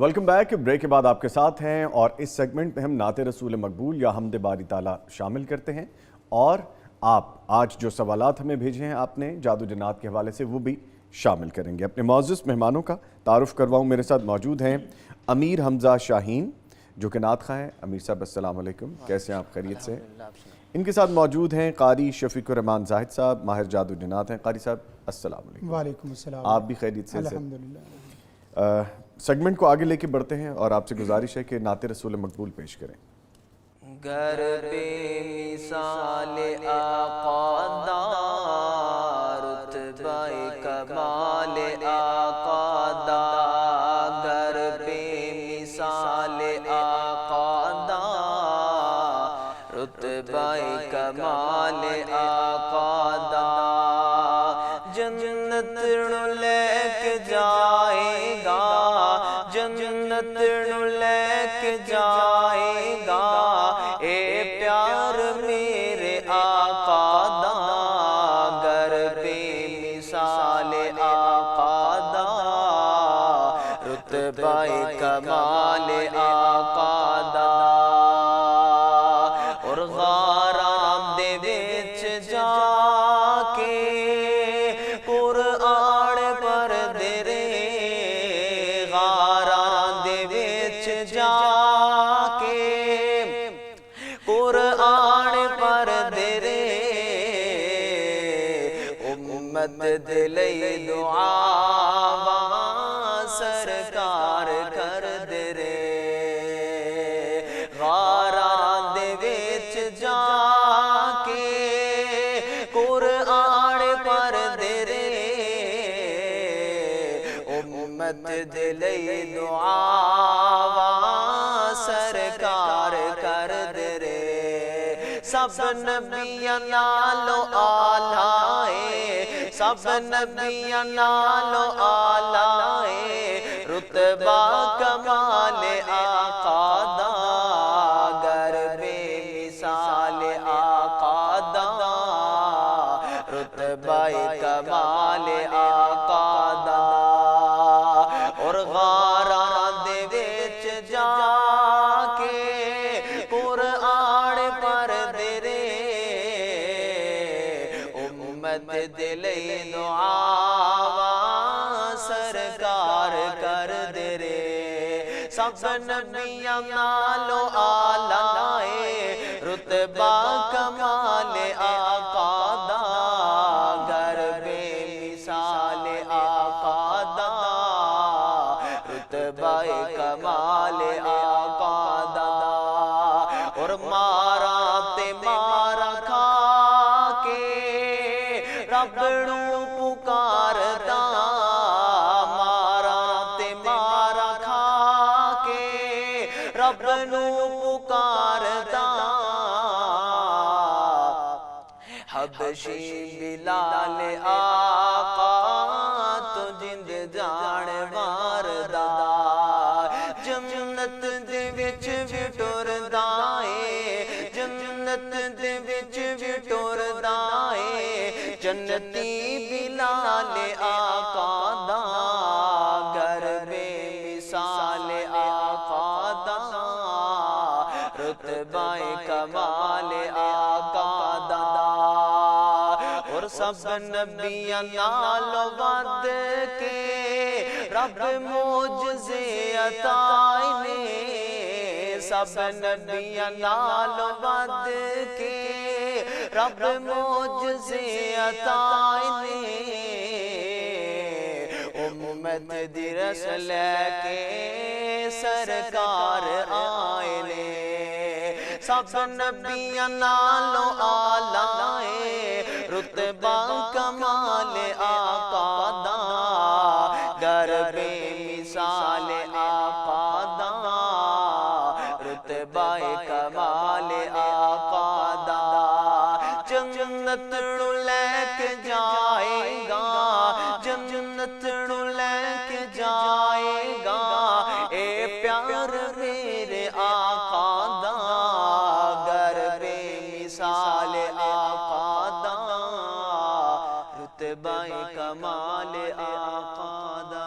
Welcome back. Break کے بعد آپ کے ساتھ ہیں اور اس سیگمنٹ میں ہم نعت رسول مقبول یا حمد باری تعالیٰ شامل کرتے ہیں، اور آپ آج جو سوالات ہمیں بھیجے ہیں آپ نے جادو جنات کے حوالے سے وہ بھی شامل کریں گے. اپنے معزز مہمانوں کا تعارف کرواؤں. میرے ساتھ موجود ہیں امیر حمزہ شاہین جو کہ نعت خواں ہیں. امیر صاحب السلام علیکم، کیسے ہیں آپ؟ خیریت سے؟ ان کے ساتھ موجود ہیں قاری شفیق الرحمان زاہد صاحب، ماہر جادو جنات ہیں. قاری صاحب السلام علیکم. وعلیکم السلام. آپ بھی خیریت سے؟ الحمدللہ. سیگمنٹ کو آگے لے کے بڑھتے ہیں اور آپ سے گزارش ہے کہ نعت رسول مقبول پیش کریں. گر بے مثال آقا دا، رتبہ کمال آقا دا. گر بے مثال آقا دا، رتبہ کمال آقا دا. جنت نو لے کے جائے گا، جنت نو لے کے جائے گا. اے پیار میرے آقا دا، گر بے مثال آقا دا، رتبہ کمال آقا دا. اور غارات دے وچ جا کے قرآن پر درے، غارات دے وچ جا کے قرآن پر درے. امت دلئی دعا سرکار کر درے. غارات دے وچ جا کے قرآن پر درے. امت دلئی دعا سرکار کر درے. سب نبیاں نالو آلائے، سب نبیاں نالو آلائے. رتبہ کمال آقا دا، گر بے مثال آقا دا، رتبہ کمال آقا دا. اور غارات دے وچ جا کے قرآن پر درے. امت دلئی دعا سرکار کر درے. سب نبیاں نالو آلائے، رتبہ کمال آقا دا، گر بے مثال آقا دا، رتبہ کمال آقا دا. اور مارا تے مارا کھا کے رب نو پکاردا، مارا تے مارا کھا کے رب نو پکاردا. حبشی بلال آقا تو جند جان ماردا. جنت دے وچ وٹردا اے، جنت دے وچ وٹردا اے. جنتی بلال آقا دا، گر بے مثال آقا دا، رتبہ کمال آقا دا. اور سب نبیاں نالو ود کے رب معجزے عطائے نے. سب نبیاں نالو ود کے رب معجزے عطائے نے. امت دی رس لے کے سرکار آئے نے. سب نبیاں نالو آلائے، رتبہ کمال آقا دا، گر بے مثال آقا دا، رتبہ کمال آقا دا. جنت نو لے کے جائے گا، جنت نو لے کے جائے گا. اے پیار میرے آقا دا، گر بے مثال آقا دا، رتبہ کمال آقا دا.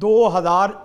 2000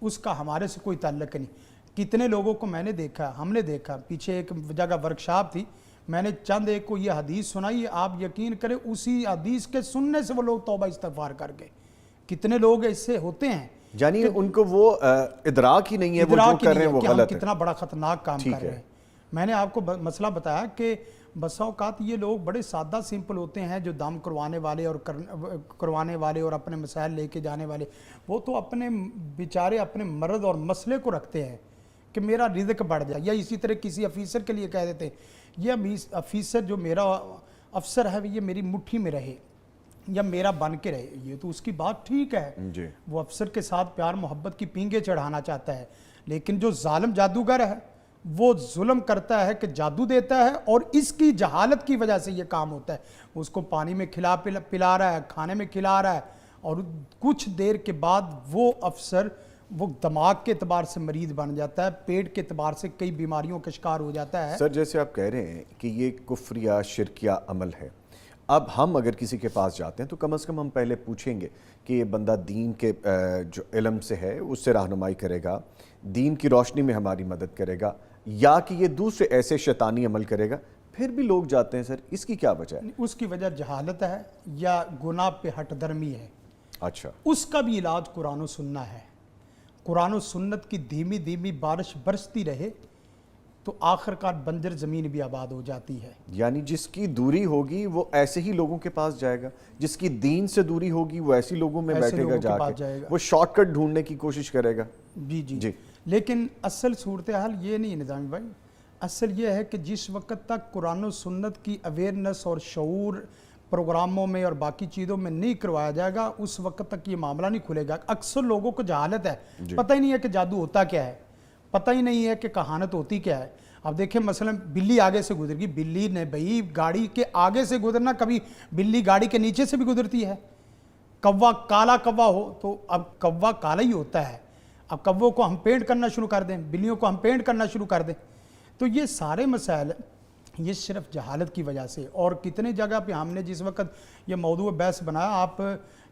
اس کا ہمارے سے کوئی تعلق نہیں۔ کتنے لوگوں کو میں نے دیکھا، ہم نے دیکھا، پیچھے ایک جگہ ورکشاپ تھی، میں نے چند ایک کو یہ حدیث سنائی، آپ یقین کریں اسی حدیث کے سننے سے وہ لوگ توبہ استغفار کر گئے۔ کتنے لوگ ایسے ہوتے ہیں یعنی ان کو وہ ادراک ہی نہیں ہے وہ جو کر رہے ہیں وہ غلط ہے، کتنا بڑا خطرناک کام کر رہے ہیں۔ میں نے آپ کو مسئلہ بتایا کہ بسا اوقات یہ لوگ بڑے سادہ سمپل ہوتے ہیں جو دم کروانے والے اور اپنے مسائل لے کے جانے والے، وہ تو اپنے بیچارے اپنے مرض اور مسئلے کو رکھتے ہیں کہ میرا رزق بڑھ جائے، یا اسی طرح کسی افیسر کے لیے کہہ دیتے ہیں یہ افیسر جو میرا افسر ہے یہ میری مٹھی میں رہے یا میرا بن کے رہے، یہ تو اس کی بات ٹھیک ہے، وہ افسر کے ساتھ پیار محبت کی پینگے چڑھانا چاہتا ہے، لیکن جو ظالم جادوگر ہے وہ ظلم کرتا ہے کہ جادو دیتا ہے اور اس کی جہالت کی وجہ سے یہ کام ہوتا ہے، اس کو پانی میں کھلا پلا رہا ہے، کھانے میں کھلا رہا ہے، اور کچھ دیر کے بعد وہ افسر وہ دماغ کے اعتبار سے مریض بن جاتا ہے، پیٹ کے اعتبار سے کئی بیماریوں کا شکار ہو جاتا ہے۔ سر جیسے آپ کہہ رہے ہیں کہ یہ کفر یا شرک یا عمل ہے، اب ہم اگر کسی کے پاس جاتے ہیں تو کم از کم ہم پہلے پوچھیں گے کہ یہ بندہ دین کے جو علم سے ہے اس سے رہنمائی کرے گا، دین کی روشنی میں ہماری مدد کرے گا، یا کہ یہ دوسرے ایسے شیطانی عمل کرے گا، پھر بھی لوگ جاتے ہیں۔ سر اس کی کیا وجہ ہے؟ اس کی وجہ جہالت ہے یا گناہ پہ ہٹ درمی ہے۔ اچھا، اس کا بھی علاج قرآن و سنت ہے۔ قرآن و سنت کی دھیمی دھیمی بارش برستی رہے تو آخر کار بنجر زمین بھی آباد ہو جاتی ہے۔ یعنی جس کی دوری ہوگی وہ ایسے ہی لوگوں کے پاس جائے گا، جس کی دین سے دوری ہوگی وہ ایسی لوگوں میں بیٹھے گا، جا کے وہ شارٹ کٹ ڈھونڈنے کی کوشش کرے گا۔ جی لیکن اصل صورتحال یہ نہیں نظامی بھائی، اصل یہ ہے کہ جس وقت تک قرآن و سنت کی اویئرنس اور شعور پروگراموں میں اور باقی چیزوں میں نہیں کروایا جائے گا اس وقت تک یہ معاملہ نہیں کھلے گا۔ اکثر لوگوں کو جہالت ہے، پتہ ہی نہیں ہے کہ جادو ہوتا کیا ہے، پتہ ہی نہیں ہے کہ کہانت ہوتی کیا ہے۔ اب دیکھیں مثلا بلی آگے سے گزر گئی، بلی نے بھئی گاڑی کے آگے سے گزرنا، کبھی بلی گاڑی کے نیچے سے بھی گزرتی ہے۔ کوا کالا کوا ہو تو اب کوا کالا ہی ہوتا ہے، اب کووں کو ہم پینٹ کرنا شروع کر دیں، بلیوں کو ہم پینٹ کرنا شروع کر دیں، تو یہ سارے مسائل یہ صرف جہالت کی وجہ سے۔ اور کتنے جگہ پہ ہم نے جس وقت یہ موضوع بحث بنایا، آپ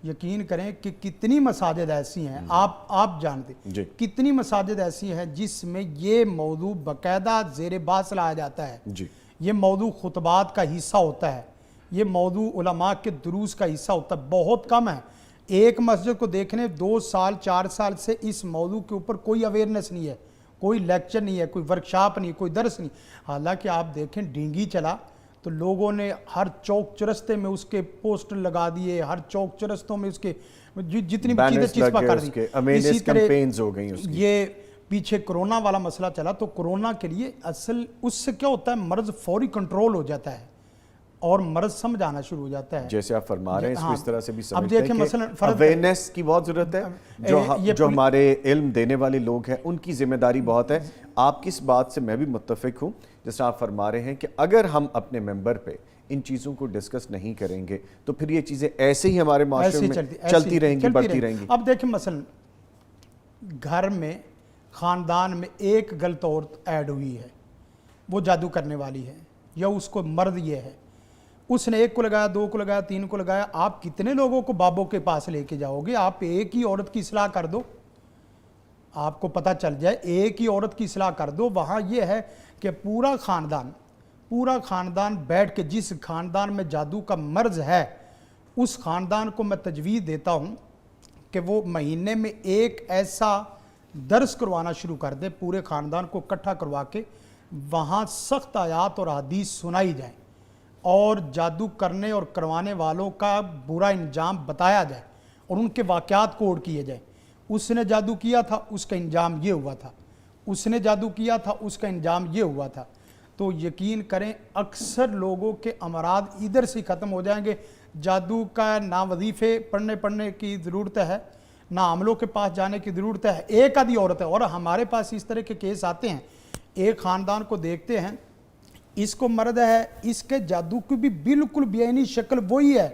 یقین کریں کہ کتنی مساجد ایسی ہیں، آپ جانتے کتنی مساجد ایسی ہیں جس میں یہ موضوع باقاعدہ زیر بحث لایا جاتا ہے، یہ موضوع خطبات کا حصہ ہوتا ہے، یہ موضوع علماء کے دروس کا حصہ ہوتا ہے۔ بہت کم ہے، ایک مسجد کو دیکھنے 2 سال 4 سال سے اس موضوع کے اوپر کوئی اویئرنس نہیں ہے، کوئی لیکچر نہیں ہے، کوئی ورکشاپ نہیں، کوئی درس نہیں۔ حالانکہ آپ دیکھیں ڈینگی چلا تو لوگوں نے ہر چوک چرستے میں اس کے پوسٹر لگا دیے، ہر چوک چرستوں میں اس کے جتنی بھی چیزیں چسپا کر دی۔ اسی طرح یہ پیچھے کرونا والا مسئلہ چلا تو کرونا کے لیے اصل اس سے کیا ہوتا ہے، مرض فوری کنٹرول ہو جاتا ہے اور مرض سمجھ آنا شروع ہو جاتا ہے۔ جیسے آپ فرما رہے ہیں اس کو اس طرح سے بھی سمجھتے ہیں کہ اویئرنیس کی بہت ضرورت ہے، جو ہمارے علم دینے والے لوگ ہیں ان کی ذمہ داری بہت ہے۔ آپ کس بات سے میں بھی متفق ہوں، جیسے آپ فرما رہے ہیں کہ اگر ہم اپنے ممبر پہ ان چیزوں کو ڈسکس نہیں کریں گے تو پھر یہ چیزیں ایسے ہی ہمارے معاشرے میں چلتی رہیں گی، بڑھتی رہیں گی۔ اب دیکھیں مثلا گھر میں خاندان میں ایک غلط عورت ایڈ ہوئی ہے، وہ جادو کرنے والی ہے، یا اس کو مرد یہ ہے، اس نے 1 کو لگایا، 2 کو لگایا، 3 کو لگایا، آپ کتنے لوگوں کو بابوں کے پاس لے کے جاؤ گے؟ آپ ایک ہی عورت کی اصلاح کر دو، آپ کو پتہ چل جائے، ایک ہی عورت کی اصلاح کر دو۔ وہاں یہ ہے کہ پورا خاندان بیٹھ کے، جس خاندان میں جادو کا مرض ہے اس خاندان کو میں تجویز دیتا ہوں کہ وہ مہینے میں ایک ایسا درس کروانا شروع کر دے، پورے خاندان کو اکٹھا کروا کے وہاں سخت آیات اور حدیث سنائی جائیں اور جادو کرنے اور کروانے والوں کا برا انجام بتایا جائے اور ان کے واقعات کوڈ کیے جائیں۔ اس نے جادو کیا تھا، اس کا انجام یہ ہوا تھا، اس نے جادو کیا تھا، اس کا انجام یہ ہوا تھا۔ تو یقین کریں اکثر لوگوں کے امراض ادھر سے ختم ہو جائیں گے۔ جادو کا نہ وظیفے پڑھنے کی ضرورت ہے، نہ عاملوں کے پاس جانے کی ضرورت ہے، ایک آدھی عورت ہے۔ اور ہمارے پاس اس طرح کے کیس آتے ہیں، ایک خاندان کو دیکھتے ہیں، اس کو مرد ہے، اس کے جادو کی بھی بالکل بیعینی شکل وہی ہے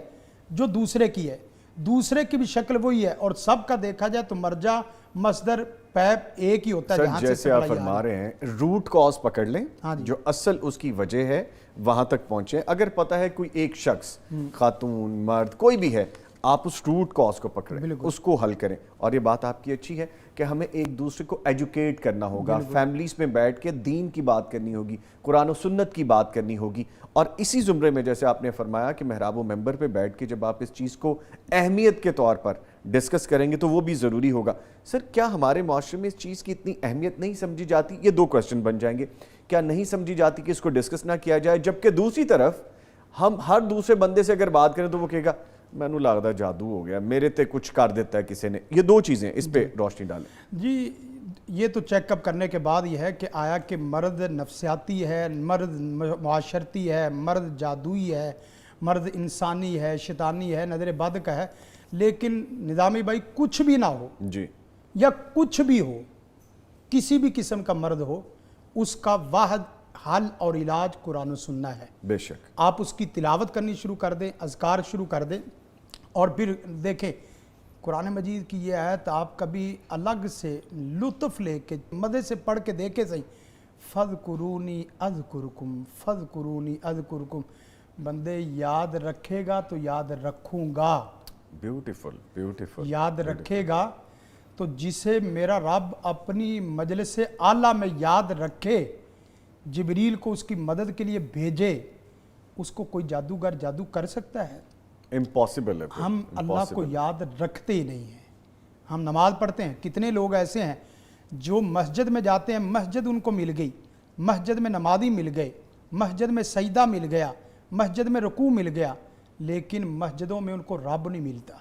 جو دوسرے کی ہے، دوسرے کی بھی شکل وہی ہے، اور سب کا دیکھا جائے تو مرجع مصدر پیپ ایک ہی ہوتا ہے۔ جہاں جیسے آپ فرما رہے ہیں روٹ کاز پکڑ لیں، جو اصل اس کی وجہ ہے وہاں تک پہنچے۔ اگر پتہ ہے کوئی ایک شخص، خاتون مرد کوئی بھی ہے، آپ اس روٹ کاز کو پکڑیں، بالکل۔ اس کو حل کریں. اور یہ بات آپ کی اچھی ہے کہ ہمیں ایک دوسرے کو ایجوکیٹ کرنا ہوگا، فیملیز میں بیٹھ کے دین کی بات کرنی ہوگی، قرآن و سنت کی بات کرنی ہوگی. اور اسی زمرے میں جیسے آپ نے فرمایا کہ محراب و ممبر پہ بیٹھ کے جب آپ اس چیز کو اہمیت کے طور پر ڈسکس کریں گے تو وہ بھی ضروری ہوگا. سر کیا ہمارے معاشرے میں اس چیز کی اتنی اہمیت نہیں سمجھی جاتی؟ یہ 2 کوسچن بن جائیں گے. کیا نہیں سمجھی جاتی کہ اس کو ڈسکس نہ کیا جائے، جبکہ دوسری طرف ہم ہر دوسرے بندے سے اگر بات کریں تو وہ کہے گا مینو لگتا جادو ہو گیا، میرے تے کچھ کر دیتا ہے کسی نے. یہ 2 چیزیں اس پہ روشنی ڈالیں. جی یہ تو چیک اپ کرنے کے بعد یہ ہے کہ آیا کہ مرد نفسیاتی ہے، مرد معاشرتی ہے، مرد جادوئی ہے، مرد انسانی ہے، شیطانی ہے، نظر بد کا ہے. لیکن نظامی بھائی کچھ بھی نہ ہو جی یا کچھ بھی ہو، کسی بھی قسم کا مرد ہو، اس کا واحد حل اور علاج قرآن و سننا ہے. بے شک. آپ اس کی تلاوت کرنی شروع کر دیں، اذکار شروع کر دیں، اور پھر دیکھیں قرآن مجید کی یہ آیت آپ کبھی الگ سے لطف لے کے مزے سے پڑھ کے دیکھیں صحیح. فَاذْكُرُونِي أَذْكُرْكُمْ فَاذْكُرُونِي أَذْكُرْكُمْ. بندے یاد رکھے گا تو یاد رکھوں گا. Beautiful beautiful. یاد رکھے گا تو جسے میرا رب اپنی مجلس اعلیٰ میں یاد رکھے، جبریل کو اس کی مدد کے لیے بھیجے، اس کو کوئی جادوگر جادو کر سکتا ہے؟ امپاسبل ہے. ہم اللہ کو یاد رکھتے ہی نہیں ہیں. ہم نماز پڑھتے ہیں، کتنے لوگ ایسے ہیں جو مسجد میں جاتے ہیں، مسجد ان کو مل گئی، مسجد میں نمازی مل گئے، مسجد میں سجدہ مل گیا، مسجد میں رکوع مل گیا، لیکن مسجدوں میں ان کو رب نہیں ملتا.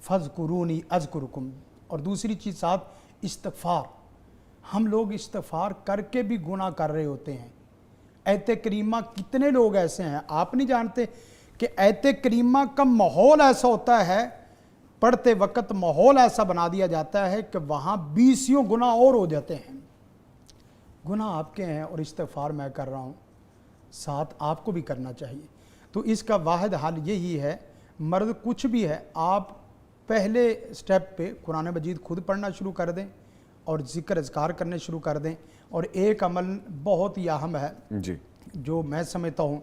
فَاذْكُرُونِي أَذْكُرْكُمْ. اور دوسری چیز ساتھ استغفار. ہم لوگ استغفار کر کے بھی گناہ کر رہے ہوتے ہیں. ایت کریمہ کتنے لوگ ایسے ہیں آپ نہیں جانتے کہ ایت کریمہ کا ماحول ایسا ہوتا ہے، پڑھتے وقت ماحول ایسا بنا دیا جاتا ہے کہ وہاں 20 گناہ اور ہو جاتے ہیں. گناہ آپ کے ہیں اور استغفار میں کر رہا ہوں، ساتھ آپ کو بھی کرنا چاہیے. تو اس کا واحد حل یہی ہے، مرد کچھ بھی ہے، آپ پہلے سٹیپ پہ قرآن مجید خود پڑھنا شروع کر دیں اور ذکر اذکار کرنے شروع کر دیں. اور ایک عمل بہت ہی اہم ہے جی جو میں سمجھتا ہوں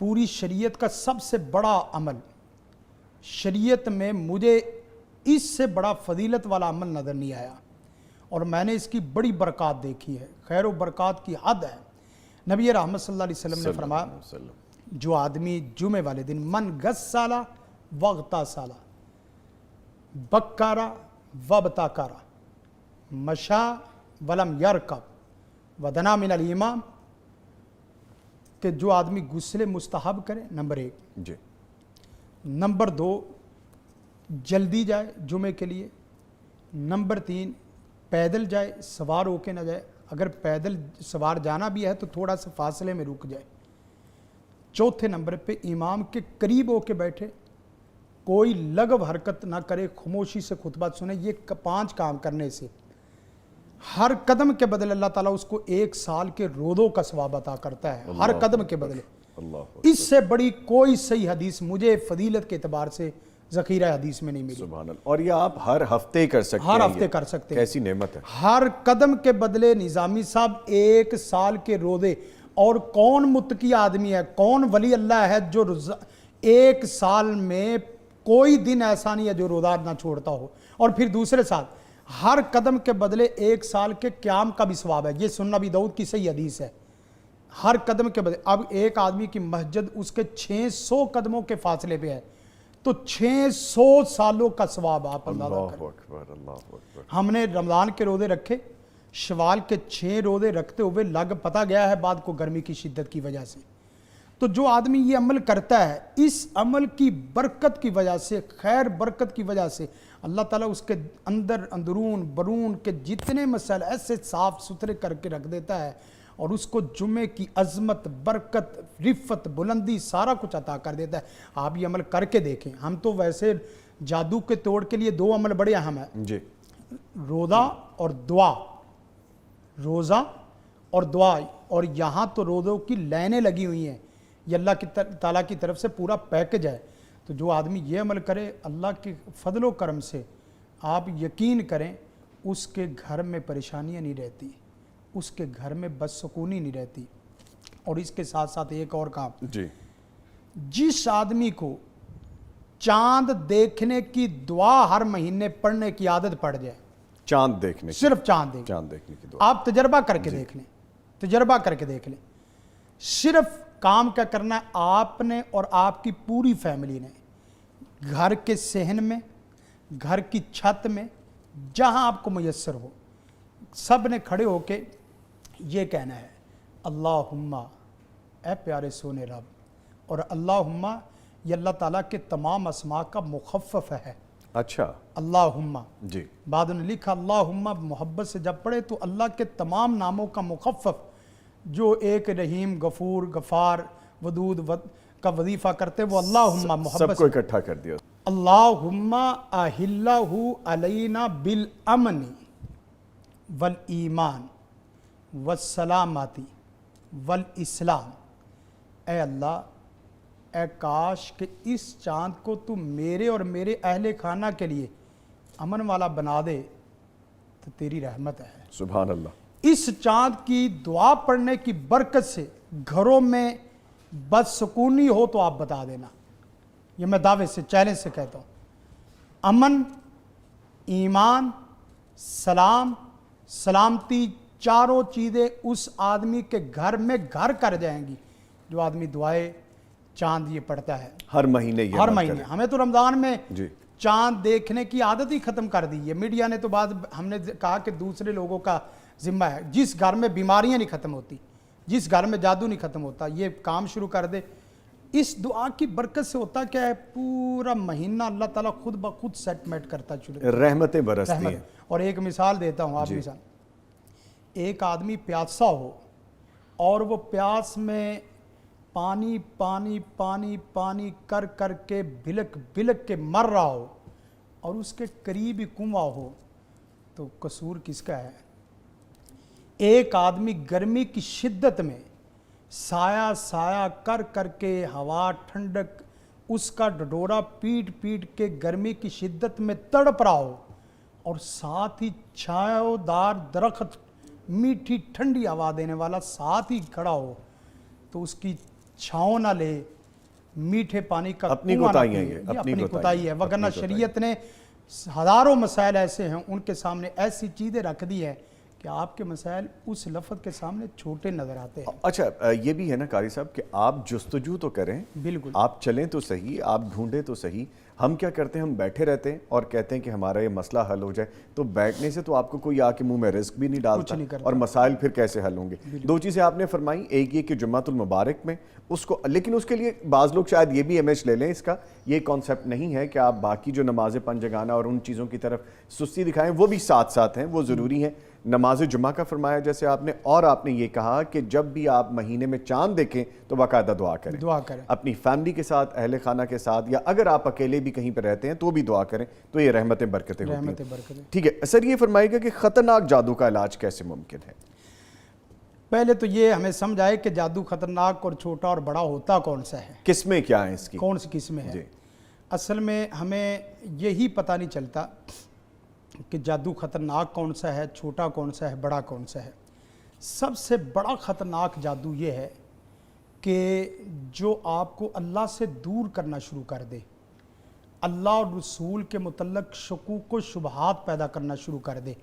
پوری شریعت کا سب سے بڑا عمل، شریعت میں مجھے اس سے بڑا فضیلت والا عمل نظر نہیں آیا، اور میں نے اس کی بڑی برکات دیکھی ہے، خیر و برکات کی حد ہے. نبی رحمت صلی اللہ علیہ وسلم نے فرمایا جو آدمی جمعے والے دن من غسل واغتسل بکارا وابتکارا مشا ولم یرکب ودنا من الامام، کہ جو آدمی غسل مستحب کرے، نمبر 1. جی. نمبر 2 جلدی جائے جمعے کے لیے. نمبر 3 پیدل جائے، سوار ہو کے نہ جائے، اگر پیدل سوار جانا بھی ہے تو تھوڑا سا فاصلے میں رک جائے. چوتھے نمبر پہ امام کے قریب ہو کے بیٹھے، کوئی لغو حرکت نہ کرے، خاموشی سے خطبہ سنے. یہ 5 کام کرنے سے ہر قدم کے بدلے اللہ تعالیٰ اس کو 1 سال کے روزوں کا ثواب عطا کرتا ہے، ہر قدم کے بدلے. اس سے بڑی کوئی صحیح حدیث مجھے فضیلت کے اعتبار سے ذخیرہ حدیث میں نہیں ملی. سبحان اللہ. اور یہ آپ ہر ہفتے کر سکتے ہیں. ہر ہفتے کر سکتے ہیں. کیسی نعمت ہے. ہر قدم کے بدلے نظامی صاحب 1 سال کے روزے. اور کون متقی آدمی ہے، کون ولی اللہ ہے جو 1 سال میں کوئی دن ایسا نہیں ہے جو روزہ نہ چھوڑتا ہو. اور پھر دوسرے سال ہر قدم کے بدلے 1 سال کے قیام کا بھی ثواب ہے. یہ سنن ابی داؤد کی صحیح حدیث ہے. ہر قدم کے بدلے، اب ایک آدمی کی مسجد اس کے 600 قدموں کے فاصلے پہ ہے تو 600 سالوں کا ثواب آپ اندازہ کریں. اللہ اکبر اللہ اکبر. ہم نے رمضان کے روزے رکھے، شوال کے 6 روزے رکھتے ہوئے لگ پتہ گیا ہے بعد کو گرمی کی شدت کی وجہ سے. تو جو آدمی یہ عمل کرتا ہے، اس عمل کی برکت کی وجہ سے، خیر برکت کی وجہ سے اللہ تعالیٰ اس کے اندر اندرون برون کے جتنے مسائل ایسے صاف ستھرے کر کے رکھ دیتا ہے، اور اس کو جمعے کی عظمت، برکت، رفت، بلندی سارا کچھ عطا کر دیتا ہے. آپ یہ عمل کر کے دیکھیں. ہم تو ویسے جادو کے توڑ کے لیے 2 عمل بڑے اہم ہیں، جی. روزہ اور دعا. روزہ اور دعا. اور یہاں تو روزوں کی لائنیں لگی ہوئی ہیں، یہ اللہ کی تعالیٰ کی طرف سے پورا پیکج ہے. تو جو آدمی یہ عمل کرے، اللہ کے فضل و کرم سے آپ یقین کریں اس کے گھر میں پریشانیاں نہیں رہتی، اس کے گھر میں بدسکونی نہیں رہتی. اور اس کے ساتھ ساتھ ایک اور کام، جی. جس آدمی کو چاند دیکھنے کی دعا ہر مہینے پڑھنے کی عادت پڑ جائے. چاند دیکھنے کی, صرف چاند دیکھنے. چاند دیکھنے کی دعا. آپ تجربہ کر کے دیکھ لیں, تجربہ کر کے دیکھ لیں. صرف کام کیا کرنا ہے آپ نے اور آپ کی پوری فیملی نے, گھر کے صحن میں, گھر کی چھت میں, جہاں آپ کو میسر ہو, سب نے کھڑے ہو کے یہ کہنا ہے اللہم, اے پیارے سونے رب, اور اللہم یہ اللہ تعالیٰ کے تمام اسماء کا مخفف ہے. اچھا, اللہم, جی, بعد نے لکھا اللہم محبت سے جب پڑھے تو اللہ کے تمام ناموں کا مخفف جو ایک رحیم, غفور, غفار, ودود کا وظیفہ کرتے وہ اللہم محبت سب کو اکٹھا کر دیا. اللہم احلہ علینا بالامن والایمان والسلامتی والاسلام. اے اللہ, اے کاش کہ اس چاند کو تو میرے اور میرے اہل خانہ کے لیے امن والا بنا دے تو تیری رحمت ہے. سبحان اللہ. اس چاند کی دعا پڑھنے کی برکت سے گھروں میں بدسکونی ہو تو آپ بتا دینا, یہ میں دعوے سے, چیلنج سے کہتا ہوں. امن, ایمان, سلام, سلامتی, چاروں چیزیں اس آدمی کے گھر میں گھر کر جائیں گی جو آدمی دعائے چاند یہ پڑھتا ہے ہر مہینے, یہ ہر مہینے. ہمیں تو رمضان میں جی چاند دیکھنے کی عادت ہی ختم کر دی ہے. میڈیا نے تو بعد ہم نے کہا کہ دوسرے لوگوں کا ذمہ ہے. جس گھر میں بیماریاں نہیں ختم ہوتی, جس گھر میں جادو نہیں ختم ہوتا, یہ کام شروع کر دے. اس دعا کی برکت سے ہوتا کیا ہے, پورا مہینہ اللہ تعالیٰ خود بخود سیٹمنٹ کرتا چلے, رحمتیں برستی ہیں. اور ایک مثال دیتا ہوں آپ, مثال, ایک آدمی پیاسا ہو اور وہ پیاس میں پانی پانی پانی پانی کر کر کے بلک بلک کے مر رہا ہو اور اس کے قریب ہی کنواں ہو, تو قصور کس کا ہے؟ ایک آدمی گرمی کی شدت میں سایہ سایہ کر کر کے, ہوا ٹھنڈک اس کا ڈڈورا پیٹ پیٹ کے گرمی کی شدت میں تڑپ رہا ہو, اور ساتھ ہی چھایہ دار درخت, میٹھی ٹھنڈی ہوا دینے والا ساتھ ہی کھڑا ہو, تو اس کی چھاؤں نہ لے, میٹھے پانی کا اپنی کنواں نہ کوتاہی پیے. ہے, یہ اپنی کوتاہی ہے. وگرنہ شریعت نے ہزاروں مسائل ایسے ہیں, ان کے سامنے ایسی چیزیں رکھ دی ہے کہ آپ کے مسائل اس لفظ کے سامنے چھوٹے نظر آتے ہیں. اچھا, یہ بھی ہے نا قاری صاحب کہ آپ جستجو تو کریں, بالکل, آپ چلیں تو صحیح, آپ ڈھونڈیں تو صحیح. ہم کیا کرتے ہیں, ہم بیٹھے رہتے ہیں اور کہتے ہیں کہ ہمارا یہ مسئلہ حل ہو جائے, تو بیٹھنے سے تو آپ کو کوئی آ کے منہ میں رزق بھی نہیں ڈالتا, اور مسائل پھر کیسے حل ہوں گے. دو چیزیں آپ نے فرمائی, ایک یہ کہ جمعۃ المبارک میں اس کو, لیکن اس کے لیے بعض لوگ شاید یہ بھی امیج لے لیں, اس کا یہ کانسیپٹ نہیں ہے کہ آپ باقی جو نماز پنج جگانہ اور ان چیزوں کی طرف سستی دکھائیں, وہ بھی ساتھ ساتھ ہیں, وہ ضروری ہیں. نماز جمعہ کا فرمایا جیسے آپ نے, اور آپ نے یہ کہا کہ جب بھی آپ مہینے میں چاند دیکھیں تو باقاعدہ دعا کریں, اپنی فیملی کے ساتھ, اہل خانہ کے ساتھ, یا اگر آپ اکیلے بھی کہیں پہ رہتے ہیں تو بھی دعا کریں, تو یہ رحمتیں برکتیں ہوتی ہیں. ٹھیک ہے سر, یہ فرمائے گا کہ خطرناک جادو کا علاج کیسے ممکن ہے؟ پہلے تو یہ ہمیں سمجھ آئے کہ جادو خطرناک اور چھوٹا اور بڑا ہوتا کون سا ہے, قسمیں کیا ہیں اس کی, کون سی قسمیں ہیں. اصل میں ہمیں یہی پتہ نہیں چلتا کہ جادو خطرناک کون سا ہے, چھوٹا کون سا ہے, بڑا کون سا ہے. سب سے بڑا خطرناک جادو یہ ہے کہ جو آپ کو اللہ سے دور کرنا شروع کر دے, اللہ اور رسول کے متعلق شکوک و شبہات پیدا کرنا شروع کر دے,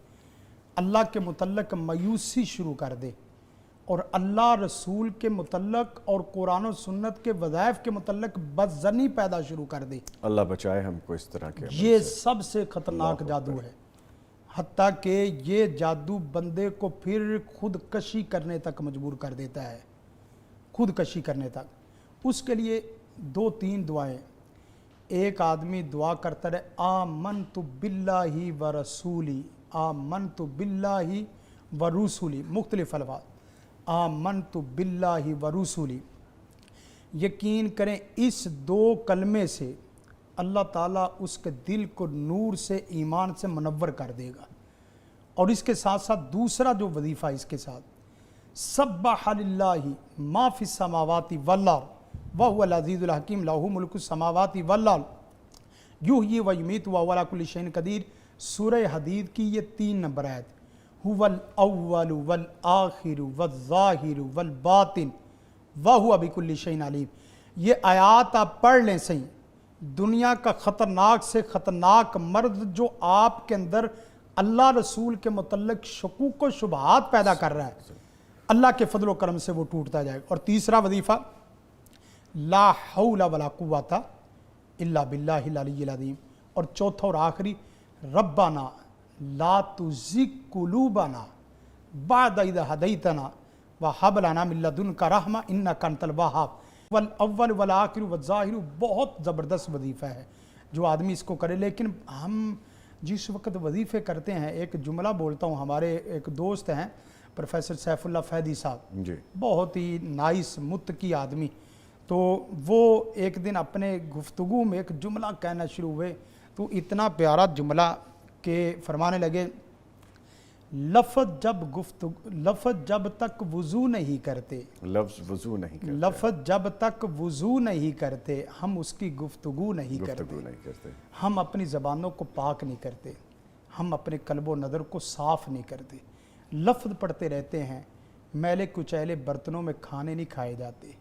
اللہ کے متعلق مایوسی شروع کر دے, اور اللہ رسول کے متعلق اور قرآن و سنت کے وظائف کے متعلق بدظنی پیدا شروع کر دے. اللہ بچائے ہم کو اس طرح کے. یہ سب سے خطرناک جادو ہے, حتیٰ کہ یہ جادو بندے کو پھر خودکشی کرنے تک مجبور کر دیتا ہے, خودکشی کرنے تک. اس کے لیے 2-3 دعائیں. ایک آدمی دعا کرتا رہے آمنت باللہ ورسولی, آمنت باللہ ورسولی, مختلف الفاظ, آمنت باللہ ورسولی. یقین کریں اس 2 کلمے سے اللہ تعالیٰ اس کے دل کو نور سے, ایمان سے منور کر دے گا. اور اس کے ساتھ ساتھ دوسرا جو وظیفہ اس کے ساتھ, سبح للہ ما فی السماوات والارض وہو العزیز الحکیم لہ ملک السماوات والارض یحیی و یمیت وہو علی کل شیء قدیر. سورہ حدید کی یہ 3 نمبر آیت, هو الاول والآخر والظاہر والباطن وہو بکل شیء علیم. یہ آیات آپ پڑھ لیں صحیح, دنیا کا خطرناک سے خطرناک مرض جو آپ کے اندر اللہ رسول کے متعلق شکوک و شبہات پیدا کر رہا ہے، اللہ کے فضل و کرم سے وہ ٹوٹتا جائے گا۔ اور تیسرا وظیفہ لا حول ولا قوت الا باللہ العلی العظیم، اور چوتھا اور آخری ربنا لا تزغ قلوبنا بعد اذ ہدیتنا وہب لنا من لدنک رحمہ انک انت الوہاب۔ والاول والآخر والظاہر بہت زبردست وظیفہ ہے جو آدمی اس کو کرے، لیکن ہم جس وقت وظیفے کرتے ہیں، ایک جملہ بولتا ہوں، ہمارے ایک دوست ہیں پروفیسر سیف اللہ فیدی صاحب، جی بہت ہی نائس متقی آدمی، تو وہ ایک دن اپنے گفتگو میں ایک جملہ کہنا شروع ہوئے، تو اتنا پیارا جملہ کہ فرمانے لگے لفظ جب تک وضو نہیں کرتے، لفظ وضو نہیں کرتے، لفظ جب تک وضو نہیں کرتے ہم اس کی گفتگو نہیں کرتے، گفتگو نہیں کرتے، ہم اپنی زبانوں کو پاک نہیں کرتے، ہم اپنے قلب و نظر کو صاف نہیں کرتے، لفظ پڑھتے رہتے ہیں، میلے کچیلے برتنوں میں کھانے نہیں کھائے جاتے،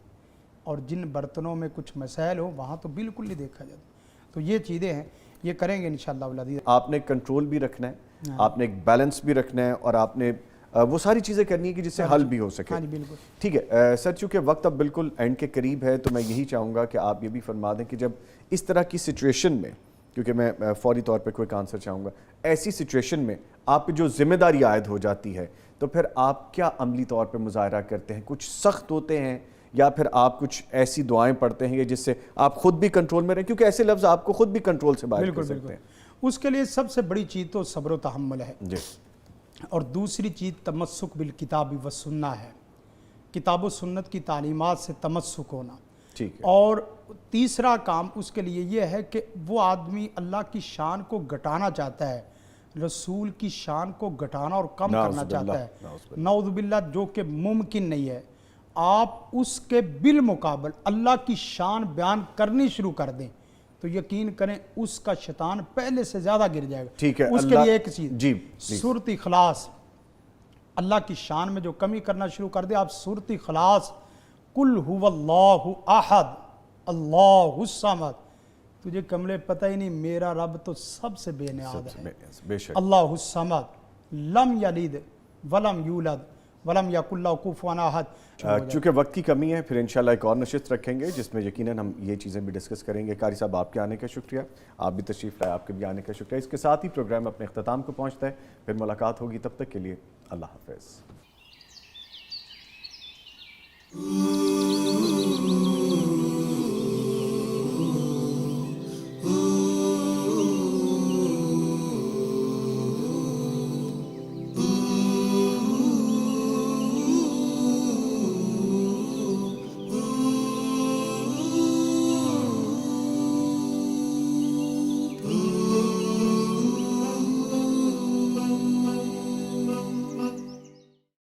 اور جن برتنوں میں کچھ مسائل ہو وہاں تو بالکل نہیں دیکھا جاتا۔ تو یہ چیزیں ہیں، یہ کریں گے انشاءاللہ العزیز۔ آپ نے کنٹرول بھی رکھنا ہے، آپ نے ایک بیلنس بھی رکھنا ہے، اور آپ نے وہ ساری چیزیں کرنی ہے کہ جس سے حل بھی ہو سکے۔ ہاں جی بالکل۔ ٹھیک ہے سر، چونکہ وقت اب بالکل اینڈ کے قریب ہے تو میں یہی چاہوں گا کہ آپ یہ بھی فرما دیں کہ جب اس طرح کی سچویشن میں، کیونکہ میں فوری طور پہ کوئک آنسر چاہوں گا، ایسی سچویشن میں آپ پہ جو ذمہ داری عائد ہو جاتی ہے تو پھر آپ کیا عملی طور پہ مظاہرہ کرتے ہیں؟ کچھ سخت ہوتے ہیں یا پھر آپ کچھ ایسی دعائیں پڑھتے ہیں جس سے آپ خود بھی کنٹرول میں رہیں، کیونکہ ایسے لفظ آپ کو خود بھی کنٹرول سے باہر کر سکتے ہیں؟ اس کے لیے سب سے بڑی چیز تو صبر و تحمل ہے، جی، اور دوسری چیز تمسک بالکتاب و سنہ ہے، کتاب و سنت کی تعلیمات سے تمسک ہونا، ٹھیک ہے، اور تیسرا کام اس کے لیے یہ ہے کہ وہ آدمی اللہ کی شان کو گھٹانا چاہتا ہے، رسول کی شان کو گھٹانا اور کم کرنا چاہتا ہے، نعوذ باللہ، جو کہ ممکن نہیں ہے، آپ اس کے بالمقابل اللہ کی شان بیان کرنی شروع کر دیں تو یقین کریں اس کا شیطان پہلے سے زیادہ گر جائے گا۔ ٹھیک ہے، اس کے لیے ایک چیز، جی سورۃ اخلاص، اللہ کی شان میں جو کمی کرنا شروع کر دے، آپ سورۃ اخلاص قل هو اللہ احد اللہ الصمد، تجھے کملے پتہ ہی نہیں میرا رب تو سب سے بے نیاز ہے، بے شک، اللہ الصمد لم یلد ولم یولد ولم یکن لہ کفوا احد۔ چونکہ وقت کی کمی ہے، پھر انشاءاللہ ایک اور نشست رکھیں گے جس میں یقیناً ہم یہ چیزیں بھی ڈسکس کریں گے۔ قاری صاحب آپ کے آنے کا شکریہ، آپ بھی تشریف لائے، آپ کے بھی آنے کا شکریہ۔ اس کے ساتھ ہی پروگرام اپنے اختتام کو پہنچتا ہے، پھر ملاقات ہوگی، تب تک کے لیے اللہ حافظ۔